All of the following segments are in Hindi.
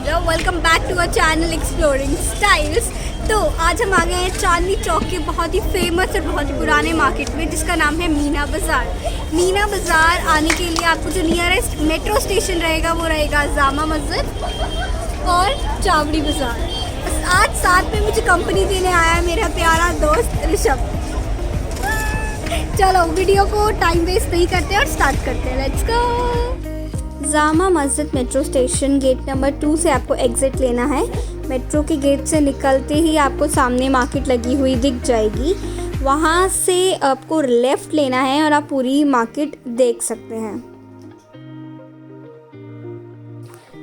Indira. Welcome back to our channel exploring styles. तो आज हम आ गए हैं चांदनी चौक के बहुत ही फेमस और बहुत ही पुराने मार्केट में, जिसका नाम है मीना बाज़ार। मीना बाज़ार आने के लिए आपको जो नियरेस्ट मेट्रो स्टेशन रहेगा वो रहेगा जामा मस्जिद और चावड़ी बाज़ार। आज साथ में मुझे कंपनी देने आया है मेरा प्यारा दोस्त ऋषभ। चलो वीडियो को टाइम वेस्ट नहीं करते और स्टार्ट करते हैं। Let's go. Jama Masjid metro station gate number 2 से आपको एग्ज़िट लेना है। मेट्रो के गेट से निकलते ही आपको सामने मार्केट लगी हुई दिख जाएगी। वहाँ से आपको लेफ़्ट लेना है और आप पूरी मार्केट देख सकते हैं।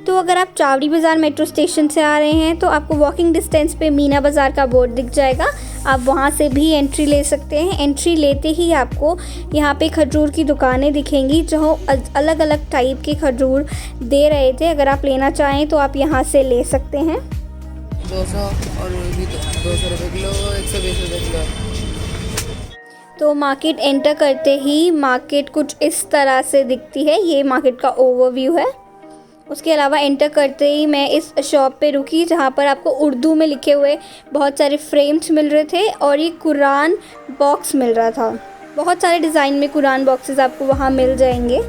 तो अगर आप चावड़ी बाज़ार मेट्रो स्टेशन से आ रहे हैं तो आपको वॉकिंग डिस्टेंस पे मीना बाज़ार का बोर्ड दिख जाएगा। आप वहाँ से भी एंट्री ले सकते हैं। एंट्री लेते ही आपको यहाँ पे खजूर की दुकानें दिखेंगी जो अलग अलग टाइप के खजूर दे रहे थे। अगर आप लेना चाहें तो आप यहाँ से ले सकते हैं। 200 और भी 200 रुपये किलो, 120 रुपये किलो। तो मार्केट एंटर करते ही मार्केट कुछ इस तरह से दिखती है। ये मार्केट का ओवरव्यू है। उसके अलावा एंटर करते ही मैं इस शॉप पे रुकी जहाँ पर आपको उर्दू में लिखे हुए बहुत सारे फ्रेम्स मिल रहे थे और ये कुरान बॉक्स मिल रहा था। बहुत सारे डिज़ाइन में कुरान बॉक्सेस आपको वहाँ मिल जाएंगे।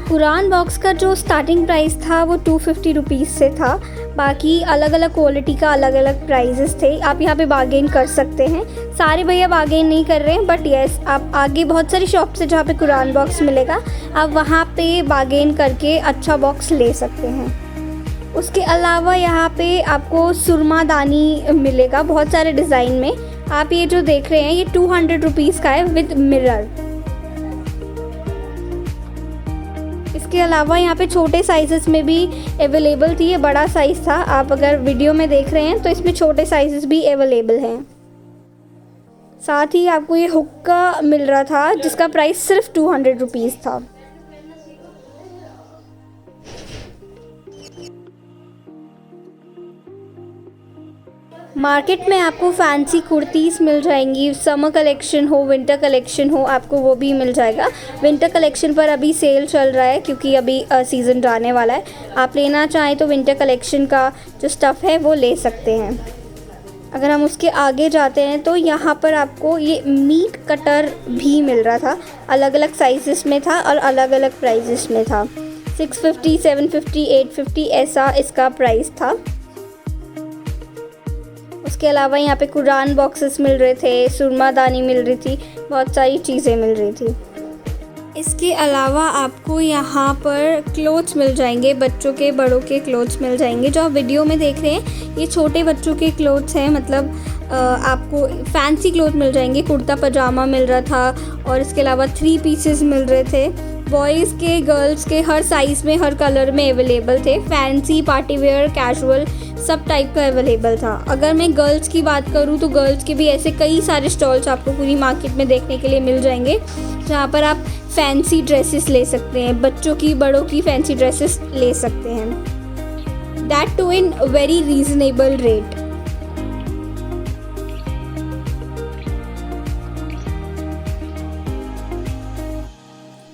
कुरान बॉक्स का जो स्टार्टिंग प्राइस था वो 250 रुपीज़ से था। बाकी अलग अलग क्वालिटी का अलग अलग प्राइजेस थे। आप यहाँ पे बार्गेन कर सकते हैं। सारे भैया बार्गेन नहीं कर रहे हैं, बट येस आप आगे बहुत सारी शॉप्स है जहाँ पे कुरान बॉक्स मिलेगा। आप वहाँ पे बार्गेन करके अच्छा बॉक्स ले सकते हैं। उसके अलावा यहाँ पे आपको सुरमादानी मिलेगा बहुत सारे डिज़ाइन में। आप ये जो देख रहे हैं ये 200 रुपीज़ का है विद मिरर। इसके अलावा यहाँ पे छोटे साइज़ेस में भी अवेलेबल थी। ये बड़ा साइज़ था। आप अगर वीडियो में देख रहे हैं तो इसमें छोटे साइज़ेस भी अवेलेबल हैं। साथ ही आपको ये हुक्का मिल रहा था जिसका प्राइस सिर्फ 200 रुपीज़ था। मार्केट में आपको फैंसी कुर्तीज़ मिल जाएंगी। समर कलेक्शन हो, विंटर कलेक्शन हो, आपको वो भी मिल जाएगा। विंटर कलेक्शन पर अभी सेल चल रहा है क्योंकि अभी सीज़न जाने वाला है। आप लेना चाहें तो विंटर कलेक्शन का जो स्टफ़ है वो ले सकते हैं। अगर हम उसके आगे जाते हैं तो यहाँ पर आपको ये मीट कटर भी मिल रहा था। अलग अलग साइज़ेस में था और अलग अलग प्राइजेस में था। 650, 750, 850 ऐसा इसका प्राइस था। उसके अलावा यहाँ पे कुरान बॉक्सेस मिल रहे थे, सुरमादानी मिल रही थी, बहुत सारी चीज़ें मिल रही थी। इसके अलावा आपको यहाँ पर क्लोथ्स मिल जाएंगे। बच्चों के, बड़ों के क्लोथ्स मिल जाएंगे। जो आप वीडियो में देख रहे हैं ये छोटे बच्चों के क्लोथ्स हैं। मतलब आपको फैंसी क्लोथ मिल जाएंगे। कुर्ता पजामा मिल रहा था और इसके अलावा 3 पीसेस मिल रहे थे। बॉयज़ के, गर्ल्स के हर साइज़ में, हर कलर में अवेलेबल थे। फैंसी, पार्टी वेयर, कैजुअल सब टाइप का अवेलेबल था। अगर मैं गर्ल्स की बात करूँ तो गर्ल्स के भी ऐसे कई सारे स्टॉल्स आपको पूरी मार्केट में देखने के लिए मिल जाएंगे जहाँ पर आप फैंसी ड्रेसेस ले सकते हैं। बच्चों की, बड़ों की फैंसी ड्रेसेस ले सकते हैं। That too in very reasonable rate.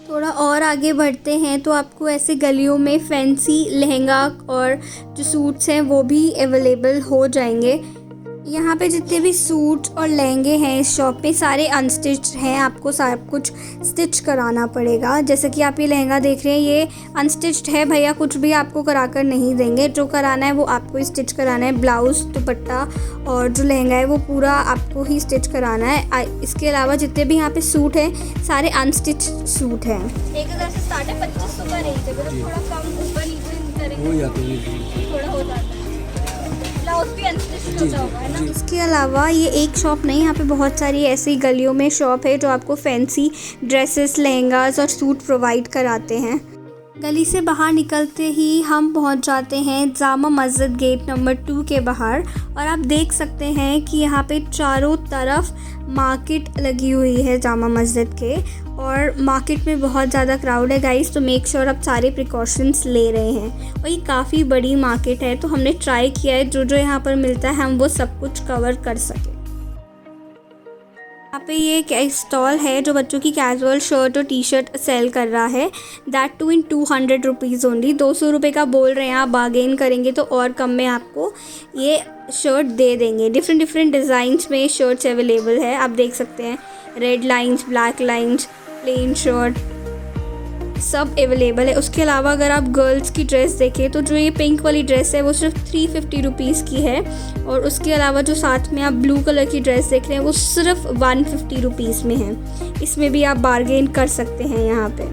थोड़ा और आगे बढ़ते हैं तो आपको ऐसे गलियों में फैंसी लहंगा और जो सूट्स हैं वो भी अवेलेबल हो जाएंगे। यहाँ पे जितने भी सूट और लहंगे हैं इस शॉप पे सारे अनस्टिच्ड हैं। आपको सब कुछ स्टिच कराना पड़ेगा। जैसे कि आप ये लहंगा देख रहे हैं ये अनस्टिच्ड है। भैया कुछ भी आपको करा कर नहीं देंगे। जो कराना है वो आपको ही स्टिच कराना है। ब्लाउज़, दुपट्टा और जो लहंगा है वो पूरा आपको ही स्टिच कराना है। इसके अलावा जितने भी यहाँ पे सूट हैं सारे अनस्टिच सूट हैं। 1000 से स्टार्ट है, 2500 का रेंज है। मतलब थोड़ा कम ऊपर नीचे करेंगे थोड़ा हो जाता है। ब्लाउज भी अनस्टिच होता होगा, है ना। इसके अलावा ये एक शॉप नहीं, यहाँ पे बहुत सारी ऐसी गलियों में शॉप है जो आपको फैंसी ड्रेसेस, लहंगास और सूट प्रोवाइड कराते हैं। गली से बाहर निकलते ही हम पहुंच जाते हैं जामा मस्जिद गेट नंबर 2 के बाहर। और आप देख सकते हैं कि यहाँ पे चारों तरफ मार्केट लगी हुई है जामा मस्जिद के। और मार्केट में बहुत ज़्यादा क्राउड है गाइस, तो मेक श्योर आप सारे प्रिकॉशंस ले रहे हैं। और ये काफ़ी बड़ी मार्केट है तो हमने ट्राई किया है जो जो यहाँ पर मिलता है हम वो सब कुछ कवर कर सकें। यहाँ पे ये एक स्टॉल है जो बच्चों की कैजुअल शर्ट और टी शर्ट सेल कर रहा है, that too in 200 rupees only. 200 रुपये का बोल रहे हैं, आप बार्गेन करेंगे तो और कम में आपको ये शर्ट दे देंगे। डिफरेंट डिफरेंट डिज़ाइंस में शर्ट्स अवेलेबल है, आप देख सकते हैं। Red lines, black lines, plain shirt सब अवेलेबल है। उसके अलावा अगर आप गर्ल्स की ड्रेस देखें तो जो ये पिंक वाली ड्रेस है वो सिर्फ 350 रुपीज़ की है, और उसके अलावा जो साथ में आप ब्लू कलर की ड्रेस देख रहे हैं वो सिर्फ 150 रुपीज़ में है। इसमें भी आप बार्गेन कर सकते हैं यहाँ पे।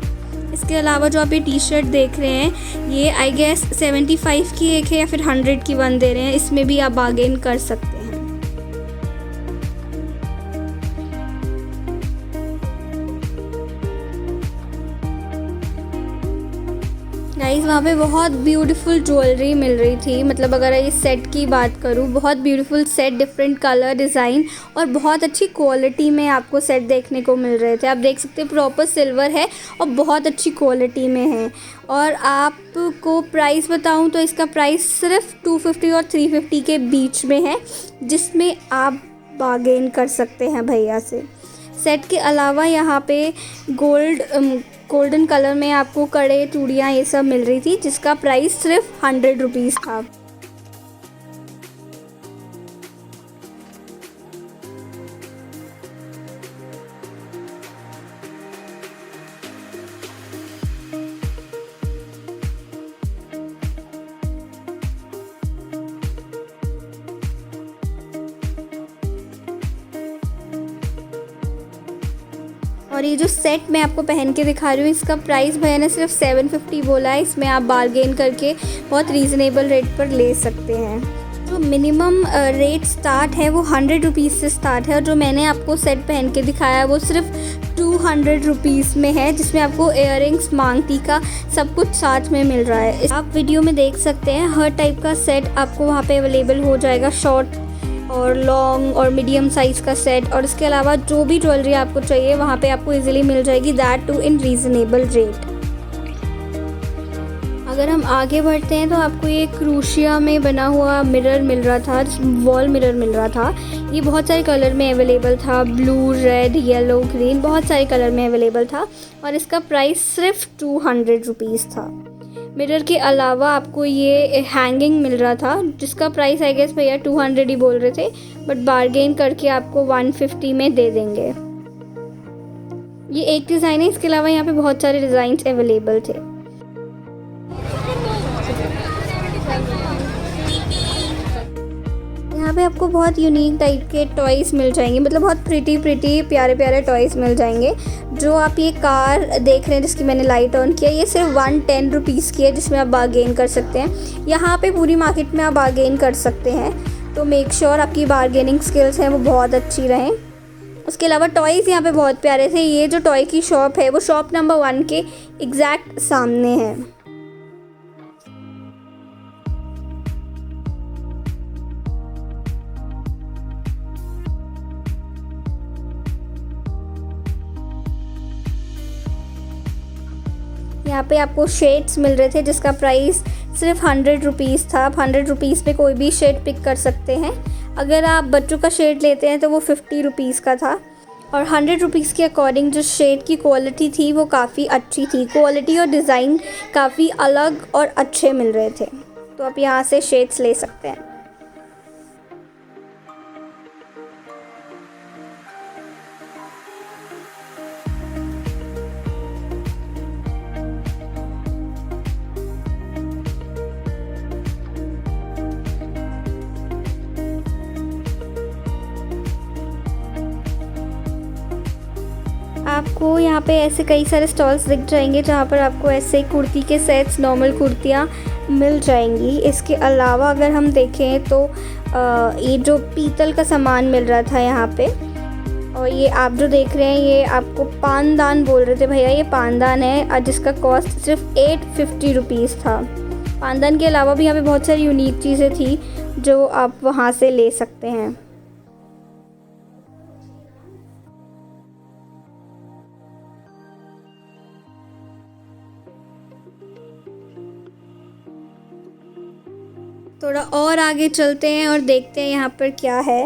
इसके अलावा जो आप ये टी शर्ट देख रहे हैं ये आई गेस 75 की एक है या फिर 100 की वन दे रहे हैं, इसमें भी आप बार्गेन कर सकते हैं। गाइस वहाँ पे बहुत ब्यूटीफुल ज्वेलरी मिल रही थी, मतलब अगर ये सेट की बात करूँ, बहुत beautiful set, different colour, design और बहुत अच्छी क्वालिटी में आपको सेट देखने को मिल रहे थे। आप देख सकते हैं प्रॉपर सिल्वर है और बहुत अच्छी क्वालिटी में है। और आपको प्राइस बताऊँ तो इसका प्राइस सिर्फ 250 और 350 के बीच में है, जिसमें आप बार्गेन कर सकते हैं भैया से। सेट के अलावा यहाँ पे गोल्डन कलर में आपको कड़े, चूड़ियाँ ये सब मिल रही थी, जिसका प्राइस सिर्फ 100 रुपीज़ था। और ये जो सेट मैं आपको पहन के दिखा रही हूँ, इसका प्राइस भैया ने सिर्फ 750 बोला है। इसमें आप बार्गेन करके बहुत रीज़नेबल रेट पर ले सकते हैं। जो मिनिमम रेट स्टार्ट है वो 100 रुपीज़ से स्टार्ट है, और जो मैंने आपको सेट पहन के दिखाया वो सिर्फ 200 रुपीज़ में है, जिसमें आपको इयररिंग्स, मांगटी का सब कुछ साथ में मिल रहा है। आप वीडियो में देख सकते हैं हर टाइप का सेट आपको वहाँ पे अवेलेबल हो जाएगा, शॉर्ट और लॉन्ग और मीडियम साइज़ का सेट। और इसके अलावा जो भी ज्वेलरी आपको चाहिए वहाँ पे आपको इजीली मिल जाएगी, that too in reasonable rate. अगर हम आगे बढ़ते हैं तो आपको ये क्रूशिया में बना हुआ मिरर मिल रहा था, वॉल मिरर मिल रहा था। ये बहुत सारे कलर में अवेलेबल था, ब्लू, रेड, येलो, ग्रीन, बहुत सारे कलर में अवेलेबल था, और इसका प्राइस सिर्फ 200 रुपीज़ था। मिरर के अलावा आपको ये हैंगिंग मिल रहा था, जिसका प्राइस आई गेस भैया 200 ही बोल रहे थे, बट बार्गेन करके आपको 150 में दे देंगे। ये एक डिज़ाइन है, इसके अलावा यहाँ पे बहुत सारे डिज़ाइंस अवेलेबल थे। यहाँ पे आपको बहुत यूनिक टाइप के टॉयज़ मिल जाएंगे, मतलब बहुत प्रिटी प्यारे प्यारे टॉयज़ मिल जाएंगे। जो आप ये कार देख रहे हैं जिसकी मैंने लाइट ऑन किया, ये सिर्फ 110 रुपीज़ की है, जिसमें आप बार्गेन कर सकते हैं। यहाँ पे पूरी मार्केट में आप बार्गेन कर सकते हैं, तो मेक श्योर आपकी बार्गेनिंग स्किल्स हैं वो बहुत अच्छी रहें। उसके अलावा टॉयज़ यहाँ पे बहुत प्यारे थे। ये जो टॉय की शॉप है वो शॉप नंबर 1 के एग्जैक्ट सामने है। यहाँ पे आपको शेड्स मिल रहे थे, जिसका प्राइस सिर्फ 100 रुपीज़ था। आप 100 रुपीज़ पे कोई भी शेड पिक कर सकते हैं। अगर आप बच्चों का शेड लेते हैं तो वो 50 रुपीज़ का था, और 100 रुपीज़ के अकॉर्डिंग जो शेड की क्वालिटी थी वो काफ़ी अच्छी थी। क्वालिटी और डिज़ाइन काफ़ी अलग और अच्छे मिल रहे थे, तो आप यहाँ से शेड्स ले सकते हैं। आपको यहाँ पे ऐसे कई सारे स्टॉल्स दिख जाएंगे जहाँ पर आपको ऐसे कुर्ती के सेट्स, नॉर्मल कुर्तियाँ मिल जाएंगी। इसके अलावा अगर हम देखें तो ये जो पीतल का सामान मिल रहा था यहाँ पे, और ये आप जो देख रहे हैं ये आपको पानदान बोल रहे थे भैया, ये पानदान है, जिसका कॉस्ट सिर्फ 850 रुपीज़ था। पानदान के अलावा भी यहाँ पे बहुत सारी यूनिक चीज़ें थी जो आप वहाँ से ले सकते हैं। थोड़ा और आगे चलते हैं और देखते हैं यहाँ पर क्या है।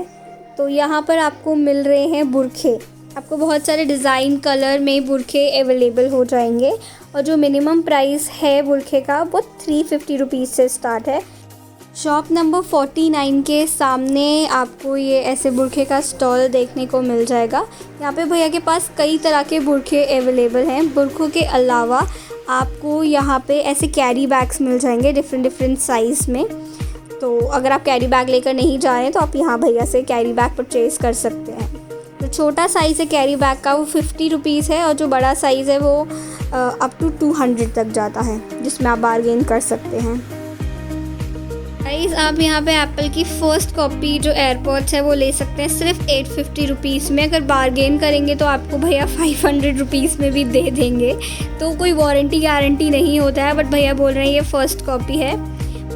तो यहाँ पर आपको मिल रहे हैं बुरखे। आपको बहुत सारे डिज़ाइन कलर में बुरखे अवेलेबल हो जाएंगे और जो मिनिमम प्राइस है बुरखे का वो 350 रुपीज़ से स्टार्ट है। शॉप नंबर 49 के सामने आपको ये ऐसे बुरखे का स्टॉल देखने को मिल जाएगा। यहाँ पे भैया के पास कई तरह के बुरखे अवेलेबल हैं। बुरखों के अलावा आपको यहाँ पे ऐसे कैरी बैग्स मिल जाएंगे डिफरेंट साइज़ में। तो अगर आप कैरी बैग लेकर नहीं जा रहे हैं तो आप यहाँ भैया से कैरी बैग परचेज़ कर सकते हैं। जो छोटा साइज़ है कैरी बैग का वो 50 रुपीज़ है और जो बड़ा साइज़ है वो अप टू 200 तक जाता है, जिसमें आप बार्गेन कर सकते हैं। गाइस, आप यहाँ पे एप्पल की फ़र्स्ट कॉपी जो एयरपॉड्स है वो ले सकते हैं सिर्फ 850 रुपीज़ में। अगर बार्गेन करेंगे तो आपको भैया 500 रुपीज़ में भी दे देंगे। तो कोई वारंटी गारंटी नहीं होता है, बट भैया बोल रहे हैं ये फ़र्स्ट कॉपी है।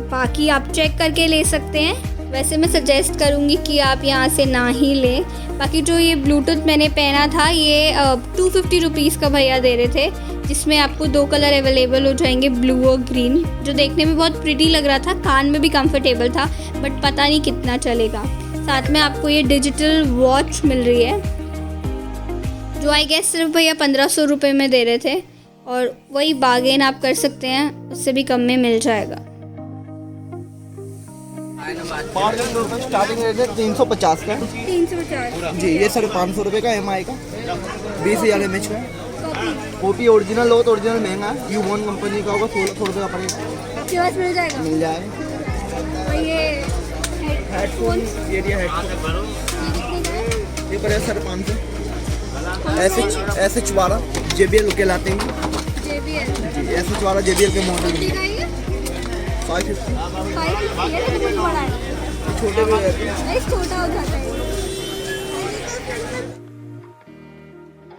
बाकी आप चेक करके ले सकते हैं। वैसे मैं सजेस्ट करूँगी कि आप यहाँ से ना ही लें। बाकी जो ये ब्लूटूथ मैंने पहना था ये 250 रुपीज़ का भैया दे रहे थे, जिसमें आपको 2 कलर अवेलेबल हो जाएंगे, ब्लू और ग्रीन, जो देखने में बहुत प्रिटी लग रहा था, कान में भी कंफर्टेबल था, बट पता नहीं कितना चलेगा। साथ में आपको ये डिजिटल वॉच मिल रही है जो आई गेस सिर्फ भैया 1500 रुपये में दे रहे थे, और वही बार्गेन आप कर सकते हैं, उससे भी कम में मिल जाएगा। स्टार्टिंग रेट है 350 का। 350 जी, ये 550 रुपये का MI का 20,000 mAh का। कॉपी ओरिजिनल हो तो ओरिजिनल महंगा है, U1 कंपनी का होगा, 1600 रुपये का पड़ेगा। आपके पास मिल जाएगा? मिल जाएगा। और ये हेडफोन, ये हेडफोन ये पड़ेगा 550। ऐसे चुवारा JBL के लाते हैं जी, ऐसे चुवारा JBL के मॉडल 550। छोटे भी रहते हैं, छोटा हो जाता है।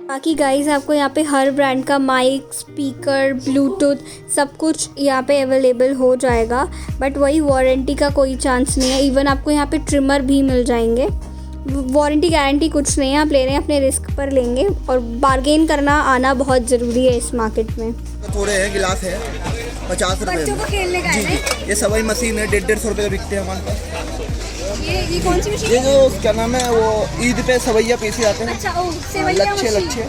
बाकी गाइस, आपको यहाँ पे हर ब्रांड का माइक, स्पीकर, ब्लूटूथ सब कुछ यहाँ पे अवेलेबल हो जाएगा, बट वही वारंटी का कोई चांस नहीं है। इवन आपको यहाँ पे ट्रिमर भी मिल जाएंगे। वारंटी गारंटी कुछ नहीं है, आप ले रहे हैं अपने रिस्क पर लेंगे, और बार्गेन करना आना बहुत ज़रूरी है इस मार्केट में। थोड़े हैं, गिलास है 50 रुपये बच्चों को खेलने का जी है। जी, ये सवाई मशीन है 150 रुपये का बिकते हैं हमारे पास। ये कौन सी मशीन? ये जो क्या नाम है वो ईद पे सवैया पीसे जाते हैं। अच्छा, ओ सेवैया लच्छे मशीन। लच्छे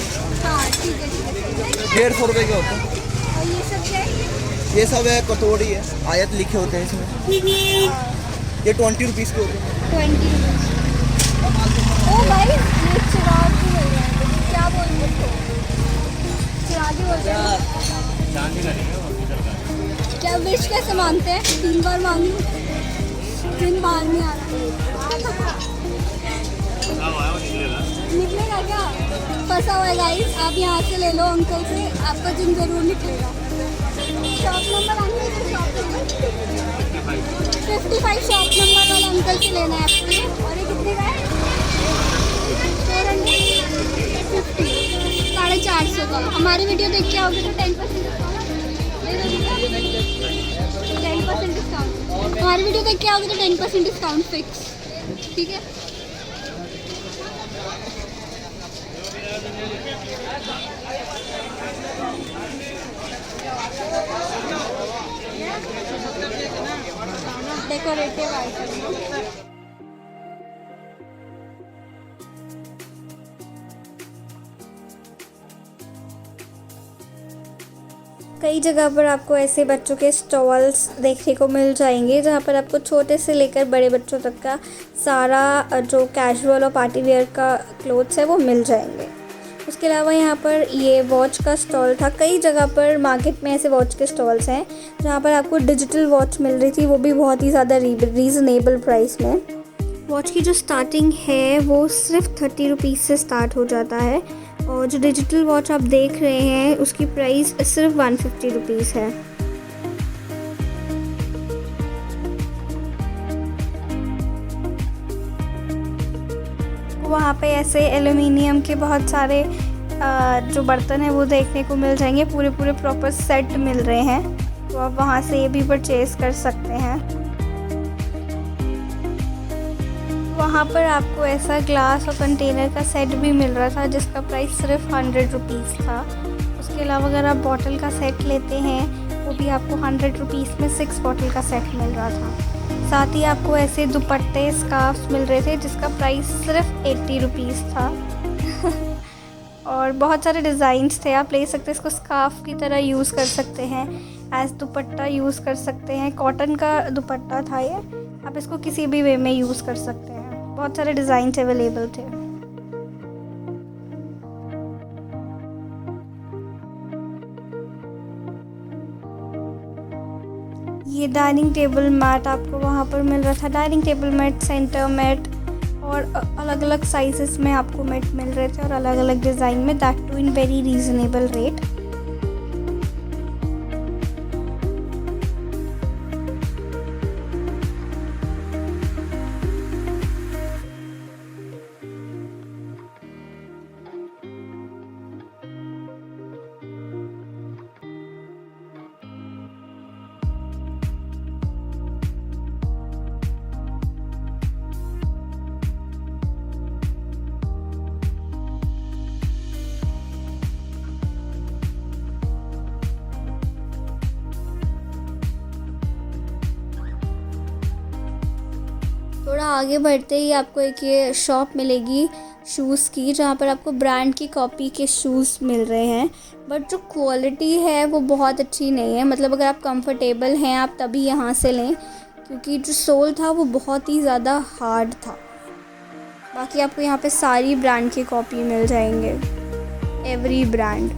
हाँ, ठीक है। 150 रुपये के होते हैं। और ये सब क्या है? ये सब है कटोरी है, आयत लिखे होते हैं इसमें। ये 20 रुपीज़ के होते हैं। 20 रुपीज़। ओ भाई, ये चिराग भी मिल रहा है। क्या बोल रहे हो? चिराग ही बोल रहे हैं। क्या विश कैसे मांगते हैं? 3 बार मांगी, 3 बार नहीं आ रहा। निकलेगा क्या? फंसा हुआ है गाइस, आप यहाँ से ले लो अंकल से, आपका जिन जरूर निकलेगा। Shop number uncle, shop number 55 shop number वाला अंकल से लेना है आपको ये। और ये कितने का है? 450, 450 का। हमारी वीडियो देख के आओगे तो 10% डिस्काउंट। हमारी वीडियो देख के आओगे तो 10% डिस्काउंट फिक्स, ठीक है। Decorative item. कई जगह पर आपको ऐसे बच्चों के स्टॉल्स देखने को मिल जाएंगे, जहाँ पर आपको छोटे से लेकर बड़े बच्चों तक का सारा जो कैजुअल और पार्टी वेयर का क्लोथ्स है वो मिल जाएंगे। उसके अलावा यहाँ पर ये वॉच का स्टॉल था। कई जगह पर मार्केट में ऐसे वॉच के स्टॉल्स हैं जहाँ पर आपको डिजिटल वॉच मिल रही थी, वो भी बहुत ही ज़्यादा रीज़नेबल प्राइस में। वॉच की जो स्टार्टिंग है वो सिर्फ 30 रुपीज़ से स्टार्ट हो जाता है, और जो डिजिटल वॉच आप देख रहे हैं उसकी प्राइस सिर्फ 150 रुपीज़ है। वहाँ पे ऐसे एल्युमिनियम के बहुत सारे जो बर्तन है वो देखने को मिल जाएंगे, पूरे प्रॉपर सेट मिल रहे हैं, तो आप वहाँ से ये भी परचेज़ कर सकते हैं। वहाँ पर आपको ऐसा ग्लास और कंटेनर का सेट भी मिल रहा था जिसका प्राइस सिर्फ 100 रुपीज़ था। उसके अलावा अगर आप बॉटल का सेट लेते हैं वो भी आपको 100 रुपीज़ में 6 बॉटल का सेट मिल रहा था। साथ ही आपको ऐसे दुपट्टे स्कार्फ मिल रहे थे जिसका प्राइस सिर्फ 80 रुपीज़ था। और बहुत सारे डिज़ाइंस थे, आप ले सकते हैं इसको स्कार्फ की तरह यूज़ कर सकते हैं, एज दुपट्टा यूज़ कर सकते हैं। कॉटन का दुपट्टा था ये, आप इसको किसी भी वे में यूज़ कर सकते हैं। बहुत सारे डिज़ाइंस अवेलेबल थे। ये डाइनिंग टेबल मैट आपको वहाँ पर मिल रहा था। Dining table mat, centre mat और अलग अलग साइजेस में आपको मैट मिल रहे थे और अलग अलग डिज़ाइन में, that too in very reasonable rate. थोड़ा आगे बढ़ते ही आपको एक ये शॉप मिलेगी शूज़ की, जहाँ पर आपको ब्रांड की कॉपी के शूज़ मिल रहे हैं, बट जो क्वालिटी है वो बहुत अच्छी नहीं है। मतलब अगर आप कंफर्टेबल हैं आप तभी यहाँ से लें, क्योंकि जो सोल था वो बहुत ही ज़्यादा हार्ड था। बाकी आपको यहाँ पे सारी ब्रांड की कॉपी मिल जाएंगे, एवरी ब्रांड।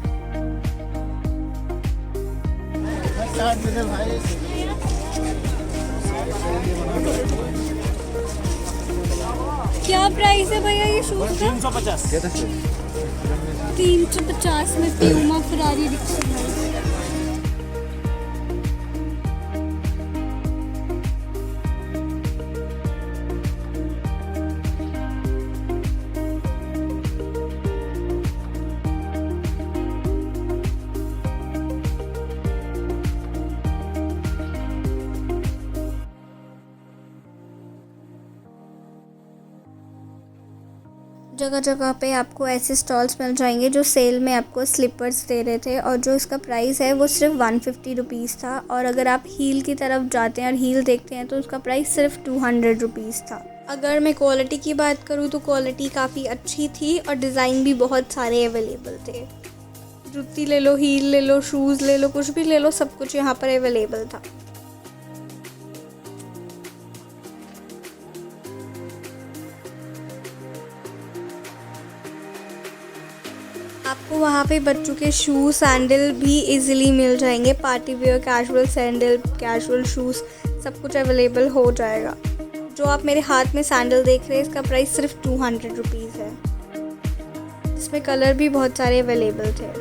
क्या प्राइस है भैया ये शूज़ का? 350 में प्यूमा फरारी रिक्शा है। जगह जगह पे आपको ऐसे स्टॉल्स मिल जाएंगे जो सेल में आपको स्लीपर्स दे रहे थे, और जो इसका प्राइस है वो सिर्फ 150 रुपीज़ था। और अगर आप हील की तरफ जाते हैं और हील देखते हैं तो उसका प्राइस सिर्फ 200 रुपीज़ था। अगर मैं क्वालिटी की बात करूँ तो क्वालिटी काफ़ी अच्छी थी और डिज़ाइन भी बहुत सारे अवेलेबल थे। जूती ले लो, हील ले लो, शूज़ ले लो, कुछ भी ले लो, सब कुछ यहाँ पर अवेलेबल था। आपको वहाँ पे बच्चों के शूज़, सैंडल भी इजीली मिल जाएंगे। Party wear, casual sandal, casual shoes, सब कुछ अवेलेबल हो जाएगा। जो आप मेरे हाथ में सैंडल देख रहे हैं इसका प्राइस सिर्फ 200 रुपीज़ है। इसमें कलर भी बहुत सारे अवेलेबल थे।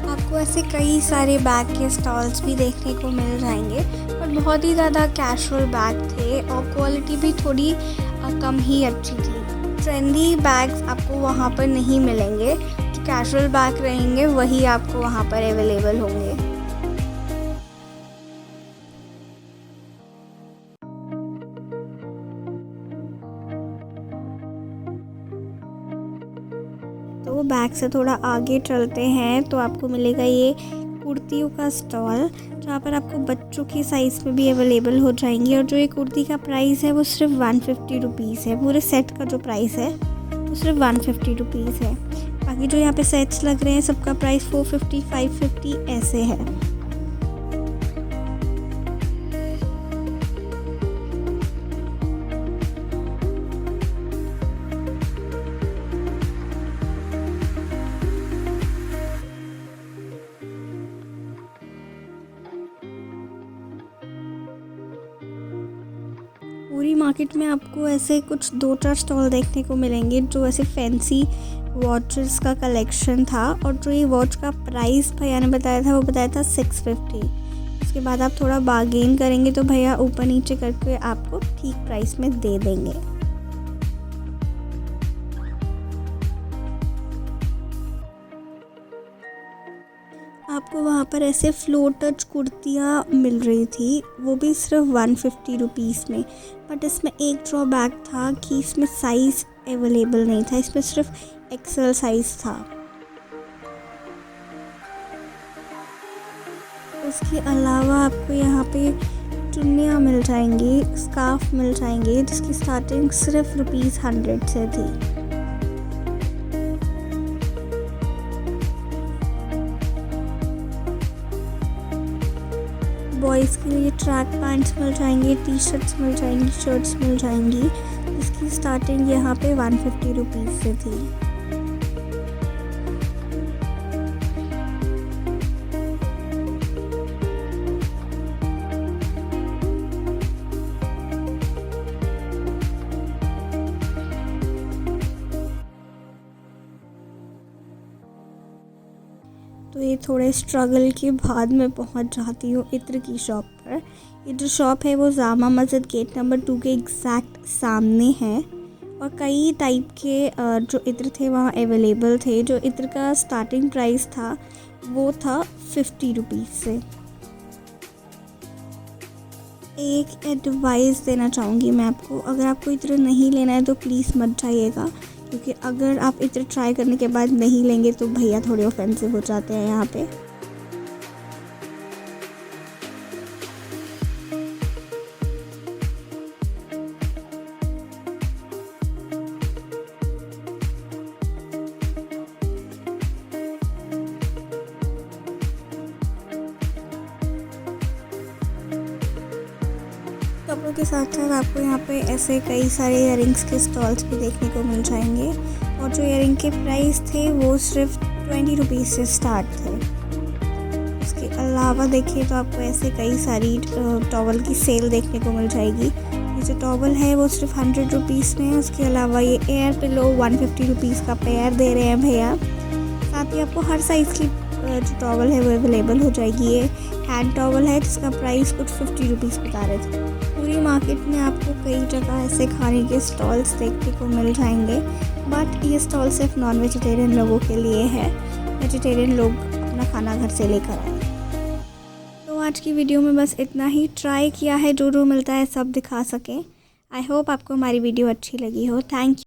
आपको ऐसे कई सारे बैग के स्टॉल्स भी देखने को मिल जाएंगे, पर बहुत ही ज़्यादा कैजुअल बैग थे और क्वालिटी भी थोड़ी कम ही अच्छी थी। ट्रेंडी बैग्स आपको वहाँ पर नहीं मिलेंगे, जो कैजुअल बैग रहेंगे वही आपको वहाँ पर अवेलेबल होंगे। तो बैग से थोड़ा आगे चलते हैं तो आपको मिलेगा ये कुर्तियों का स्टॉल, जहाँ पर आपको बच्चों की साइज़ में भी अवेलेबल हो जाएंगी। और जो ये कुर्ती का प्राइस है वो सिर्फ 150 रुपीज़ है। पूरे सेट का जो प्राइस है वो सिर्फ 150 रुपीज़ है। बाकी जो यहाँ पे सेट्स लग रहे हैं सबका प्राइस 450, 550 ऐसे है। पूरी मार्केट में आपको ऐसे कुछ 2-4 स्टॉल देखने को मिलेंगे जो ऐसे फैंसी वॉचेस का कलेक्शन था। और जो ये वॉच का प्राइस भैया ने बताया था वो बताया था 650। उसके बाद आप थोड़ा बार्गेन करेंगे तो भैया ऊपर नीचे करके आपको ठीक प्राइस में दे देंगे। आपको वहाँ पर ऐसे फ्लोर टच कुर्तियाँ मिल रही थी, वो भी सिर्फ 150 रुपीज़ में। बट इसमें एक ड्रॉबैक था कि इसमें साइज़ अवेलेबल नहीं था, इसमें सिर्फ एक्सेल साइज़ था। उसके अलावा आपको यहाँ पे चुन्नियाँ मिल जाएंगी, स्कार्फ मिल जाएंगे, जिसकी स्टार्टिंग सिर्फ ₹100 से थी। बॉयज़ के लिए ट्रैक पैंट्स मिल जाएंगे, टी शर्ट्स मिल जाएंगी, शर्ट्स मिल जाएंगी, जिसकी स्टार्टिंग यहाँ पे 150 रुपीज़ से थी। तो ये थोड़े स्ट्रगल के बाद मैं पहुंच जाती हूँ इत्र की शॉप पर। ये जो शॉप है वो जामा मस्जिद गेट नंबर 2 के एग्जैक्ट सामने है और कई टाइप के जो इत्र थे वहाँ अवेलेबल थे। जो इत्र का स्टार्टिंग प्राइस था वो था 50 रुपीज़ से। एक एडवाइस देना चाहूँगी मैं आपको, अगर आपको इत्र नहीं लेना है तो प्लीज़ मत जाइएगा, क्योंकि अगर आप इत्र ट्राई करने के बाद नहीं लेंगे तो भैया थोड़े ऑफेंसिव हो जाते हैं यहाँ पे। कपड़ों के साथ साथ आपको यहाँ पे ऐसे कई सारे इयररिंग्स के स्टॉल्स भी देखने को मिल जाएंगे और जो इयररिंग के प्राइस थे वो सिर्फ 20 रुपीज़ से स्टार्ट थे। उसके अलावा देखिए तो आपको ऐसे कई सारी टॉवल की सेल देखने को मिल जाएगी। ये जो टॉवल है वो सिर्फ 100 रुपीज़ में है। उसके अलावा ये एयर पिलो 150 रुपीज़ का पेयर दे रहे हैं भैया। साथ ही आपको हर साइज़ की जो टॉवल है वो अवेलेबल हो जाएगी। ये हैंड टॉवल है जिसका प्राइस कुछ 50 रुपीज़ बता रहे थे। पूरी मार्केट में आपको कई जगह ऐसे खाने के स्टॉल्स देखने को मिल जाएंगे, बट ये स्टॉल सिर्फ नॉन वेजिटेरियन लोगों के लिए है। वेजिटेरियन लोग अपना खाना घर से लेकर आए। तो आज की वीडियो में बस इतना ही। ट्राई किया है, जो मिलता है सब दिखा सकें। आई होप आपको हमारी वीडियो अच्छी लगी हो। Thank you.